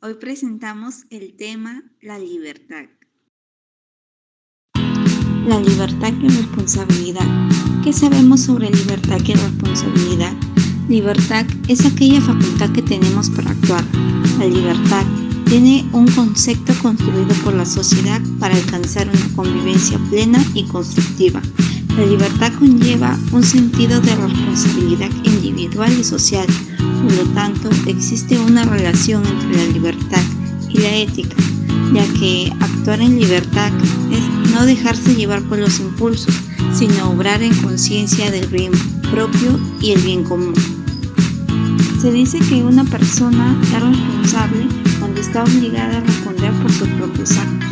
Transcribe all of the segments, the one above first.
Hoy presentamos el tema la libertad. La libertad y responsabilidad. ¿Qué sabemos sobre libertad y responsabilidad? Libertad es aquella facultad que tenemos para actuar. La libertad tiene un concepto construido por la sociedad para alcanzar una convivencia plena y constructiva. La libertad conlleva un sentido de responsabilidad individual y social. Por lo tanto, existe una relación entre la libertad y la ética, ya que actuar en libertad es no dejarse llevar por los impulsos, sino obrar en conciencia del bien propio y el bien común. Se dice que una persona es responsable cuando está obligada a responder por sus propios actos.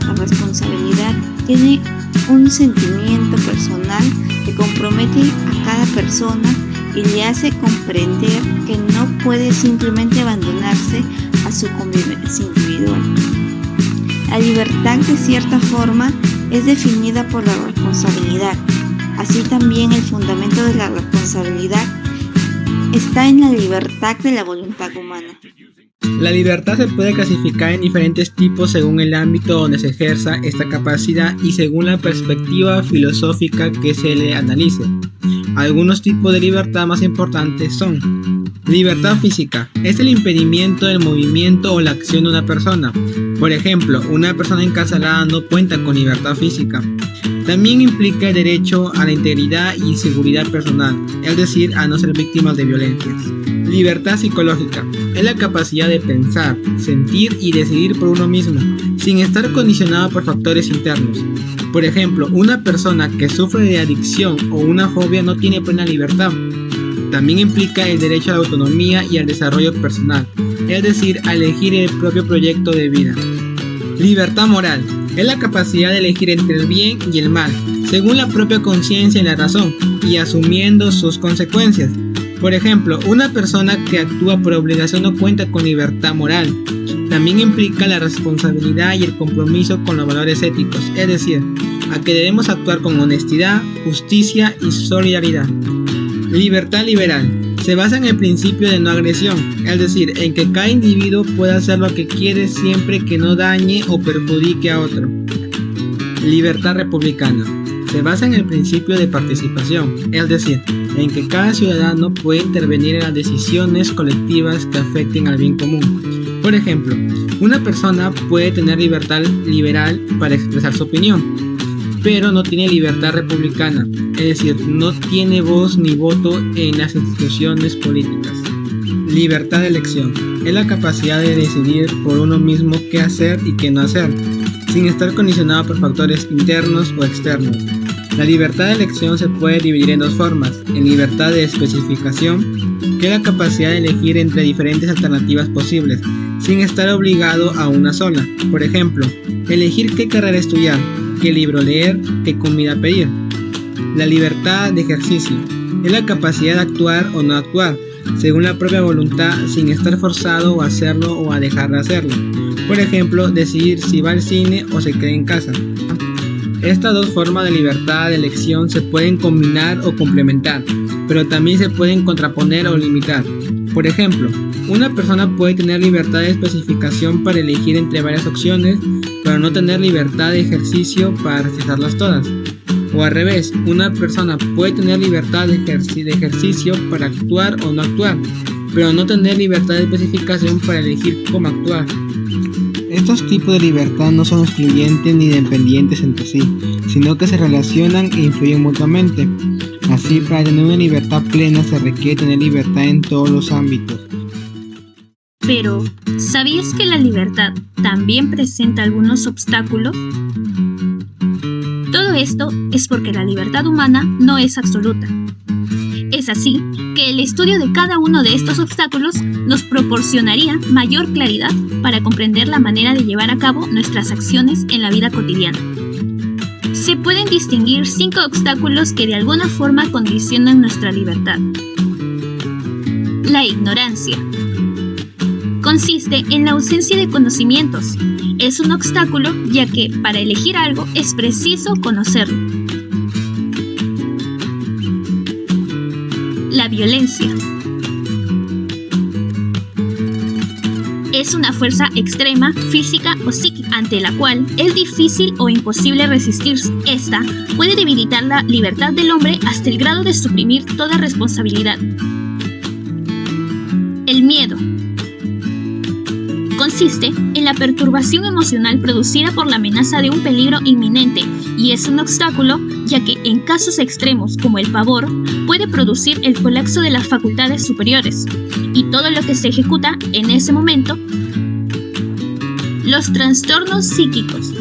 La responsabilidad tiene un sentimiento personal que compromete a cada persona y le hace comprender que no puede simplemente abandonarse a su convivencia individual. La libertad, de cierta forma, es definida por la responsabilidad. Así también el fundamento de la responsabilidad está en la libertad de la voluntad humana. La libertad se puede clasificar en diferentes tipos según el ámbito donde se ejerza esta capacidad y según la perspectiva filosófica que se le analice. Algunos tipos de libertad más importantes son: libertad física. Es el impedimento del movimiento o la acción de una persona. Por ejemplo, una persona encarcelada no cuenta con libertad física. También implica el derecho a la integridad y seguridad personal, es decir, a no ser víctimas de violencias. Libertad psicológica. Es la capacidad de pensar, sentir y decidir por uno mismo, sin estar condicionado por factores internos. Por ejemplo, una persona que sufre de adicción o una fobia no tiene plena libertad. También implica el derecho a la autonomía y al desarrollo personal, es decir, a elegir el propio proyecto de vida. Libertad moral. Es la capacidad de elegir entre el bien y el mal, según la propia conciencia y la razón, y asumiendo sus consecuencias. Por ejemplo, una persona que actúa por obligación no cuenta con libertad moral. También implica la responsabilidad y el compromiso con los valores éticos, es decir, a que debemos actuar con honestidad, justicia y solidaridad. Libertad liberal. Se basa en el principio de no agresión, es decir, en que cada individuo pueda hacer lo que quiere siempre que no dañe o perjudique a otro. Libertad republicana. Se basa en el principio de participación, es decir, en que cada ciudadano puede intervenir en las decisiones colectivas que afecten al bien común. Por ejemplo, una persona puede tener libertad liberal para expresar su opinión, pero no tiene libertad republicana, es decir, no tiene voz ni voto en las instituciones políticas. Libertad de elección. Es la capacidad de decidir por uno mismo qué hacer y qué no hacer, sin estar condicionado por factores internos o externos. La libertad de elección se puede dividir en dos formas: en libertad de especificación, que es la capacidad de elegir entre diferentes alternativas posibles, sin estar obligado a una sola. Por ejemplo, elegir qué carrera estudiar, qué libro leer, qué comida pedir. La libertad de ejercicio es la capacidad de actuar o no actuar, según la propia voluntad, sin estar forzado a hacerlo o a dejar de hacerlo. Por ejemplo, decidir si va al cine o se queda en casa. Estas dos formas de libertad de elección se pueden combinar o complementar, pero también se pueden contraponer o limitar. Por ejemplo, una persona puede tener libertad de especificación para elegir entre varias opciones, pero no tener libertad de ejercicio para rechazarlas todas. O al revés, una persona puede tener libertad de ejercicio para actuar o no actuar, pero no tener libertad de especificación para elegir cómo actuar. Estos tipos de libertad no son excluyentes ni dependientes entre sí, sino que se relacionan e influyen mutuamente. Así, para tener una libertad plena se requiere tener libertad en todos los ámbitos. Pero, ¿sabías que la libertad también presenta algunos obstáculos? Todo esto es porque la libertad humana no es absoluta. Es así que el estudio de cada uno de estos obstáculos nos proporcionaría mayor claridad para comprender la manera de llevar a cabo nuestras acciones en la vida cotidiana. Se pueden distinguir 5 obstáculos que de alguna forma condicionan nuestra libertad. La ignorancia. Consiste en la ausencia de conocimientos. Es un obstáculo ya que para elegir algo es preciso conocerlo. La violencia. es una fuerza extrema, física o psíquica, ante la cual es difícil o imposible resistirse. Esta puede debilitar la libertad del hombre hasta el grado de suprimir toda responsabilidad. El miedo consiste en la perturbación emocional producida por la amenaza de un peligro inminente y es un obstáculo ya que en casos extremos como el pavor puede producir el colapso de las facultades superiores y todo lo que se ejecuta en ese momento. Los trastornos psíquicos.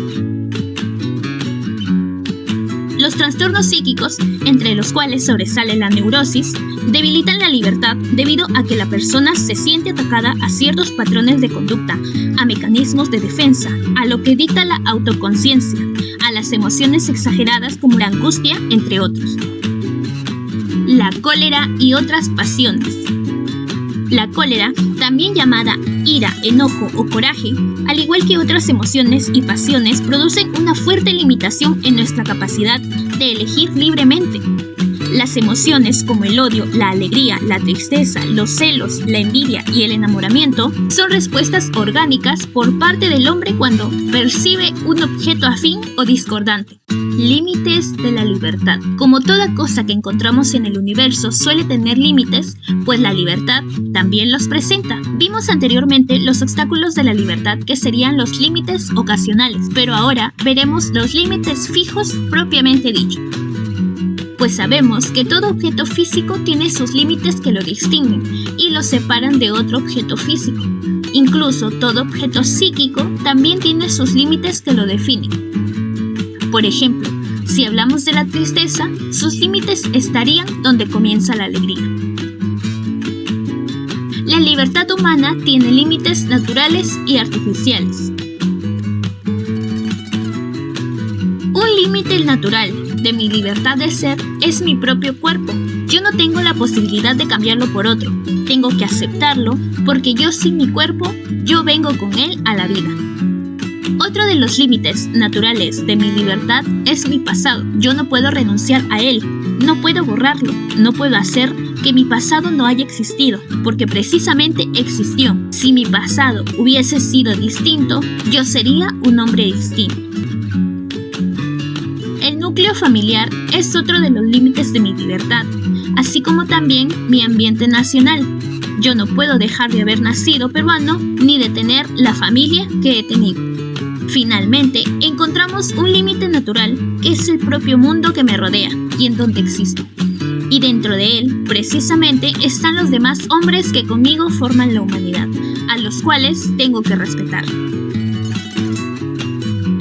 Los trastornos psíquicos, entre los cuales sobresale la neurosis, debilitan la libertad debido a que la persona se siente atacada a ciertos patrones de conducta, a mecanismos de defensa, a lo que dicta la autoconciencia, a las emociones exageradas como la angustia, entre otros. La cólera y otras pasiones. La cólera, también llamada ira, enojo o coraje, al igual que otras emociones y pasiones, producen una fuerte limitación en nuestra capacidad de elegir libremente. Las emociones como el odio, la alegría, la tristeza, los celos, la envidia y el enamoramiento son respuestas orgánicas por parte del hombre cuando percibe un objeto afín o discordante. Límites de la libertad. Como toda cosa que encontramos en el universo suele tener límites, pues la libertad también los presenta. Vimos anteriormente los obstáculos de la libertad, que serían los límites ocasionales, pero ahora veremos los límites fijos propiamente dicho. Pues sabemos que todo objeto físico tiene sus límites que lo distinguen y lo separan de otro objeto físico. Incluso todo objeto psíquico también tiene sus límites que lo definen. Por ejemplo, si hablamos de la tristeza, sus límites estarían donde comienza la alegría. La libertad humana tiene límites naturales y artificiales. Un límite natural de mi libertad de ser es mi propio cuerpo. Yo no tengo la posibilidad de cambiarlo por otro. Tengo que aceptarlo porque yo sin mi cuerpo, yo vengo con él a la vida. Otro de los límites naturales de mi libertad es mi pasado. Yo no puedo renunciar a él, no puedo borrarlo, no puedo hacer que mi pasado no haya existido, porque precisamente existió. Si mi pasado hubiese sido distinto, yo sería un hombre distinto. El núcleo familiar es otro de los límites de mi libertad, así como también mi ambiente nacional. Yo no puedo dejar de haber nacido peruano ni de tener la familia que he tenido. Finalmente, encontramos un límite natural, que es el propio mundo que me rodea y en donde existo. Y dentro de él, precisamente, están los demás hombres que conmigo forman la humanidad, a los cuales tengo que respetar.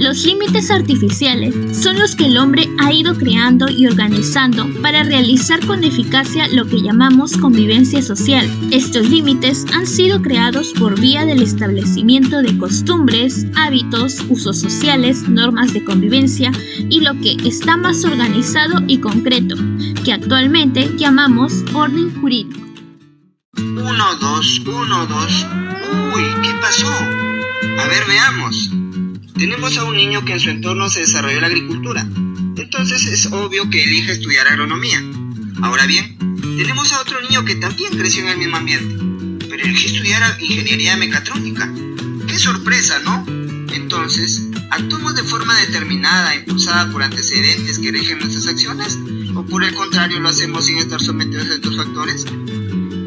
Los límites artificiales son los que el hombre ha ido creando y organizando para realizar con eficacia lo que llamamos convivencia social. Estos límites han sido creados por vía del establecimiento de costumbres, hábitos, usos sociales, normas de convivencia y lo que está más organizado y concreto, que actualmente llamamos orden jurídico. 1, 2, 1, 2. Uy, ¿qué pasó? A ver, veamos. Tenemos a un niño que en su entorno se desarrolló la agricultura, entonces es obvio que elige estudiar agronomía. Ahora bien, tenemos a otro niño que también creció en el mismo ambiente, pero eligió estudiar ingeniería mecatrónica. ¡Qué sorpresa!, ¿no? Entonces, ¿actuamos de forma determinada, impulsada por antecedentes que rigen nuestras acciones? ¿O por el contrario, lo hacemos sin estar sometidos a estos factores?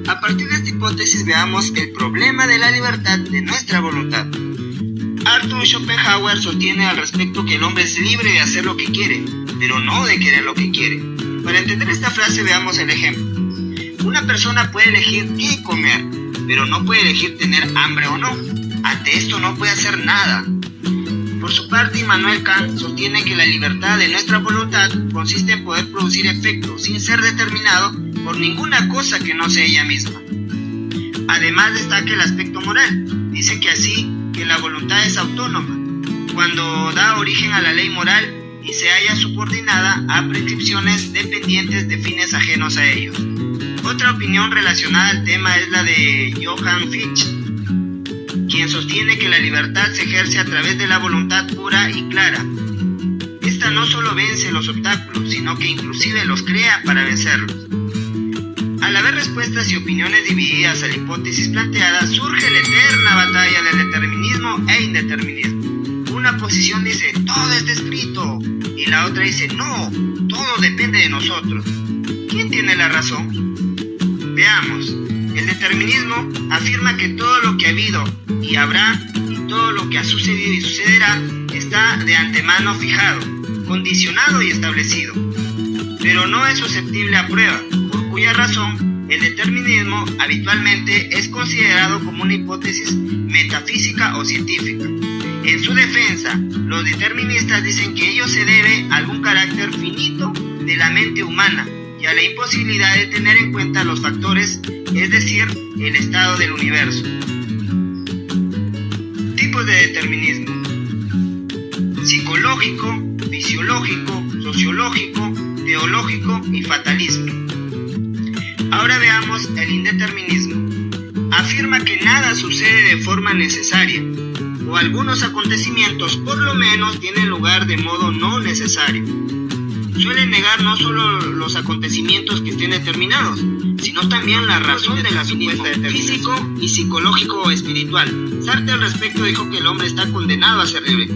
A partir de esta hipótesis veamos el problema de la libertad de nuestra voluntad. Arthur Schopenhauer sostiene al respecto que el hombre es libre de hacer lo que quiere, pero no de querer lo que quiere. Para entender esta frase veamos el ejemplo. Una persona puede elegir qué comer, pero no puede elegir tener hambre o no. Ante esto no puede hacer nada. Por su parte, Immanuel Kant sostiene que la libertad de nuestra voluntad consiste en poder producir efectos sin ser determinado por ninguna cosa que no sea ella misma. Además destaca el aspecto moral. Dice que así que la voluntad es autónoma, cuando da origen a la ley moral y se halla subordinada a prescripciones dependientes de fines ajenos a ellos. Otra opinión relacionada al tema es la de Johann Fichte, quien sostiene que la libertad se ejerce a través de la voluntad pura y clara. Esta no solo vence los obstáculos, sino que inclusive los crea para vencerlos. A al haber respuestas y opiniones divididas a la hipótesis planteada, surge la eterna batalla del determinismo e indeterminismo. Una posición dice, todo está escrito, y la otra dice, no, todo depende de nosotros. ¿Quién tiene la razón? Veamos, el determinismo afirma que todo lo que ha habido y habrá, y todo lo que ha sucedido y sucederá, está de antemano fijado, condicionado y establecido, pero no es susceptible a prueba, por cuya razón el determinismo habitualmente es considerado como una hipótesis metafísica o científica. En su defensa, los deterministas dicen que ello se debe a algún carácter finito de la mente humana y a la imposibilidad de tener en cuenta los factores, es decir, el estado del universo. Tipos de determinismo: psicológico, fisiológico, sociológico, teológico y fatalismo. Ahora veamos el indeterminismo. Afirma que nada sucede de forma necesaria, o algunos acontecimientos por lo menos tienen lugar de modo no necesario. Suele negar no solo los acontecimientos que estén determinados, sino también la razón de la supuesta determinación físico y psicológico o espiritual. Sartre al respecto dijo que el hombre está condenado a ser libre,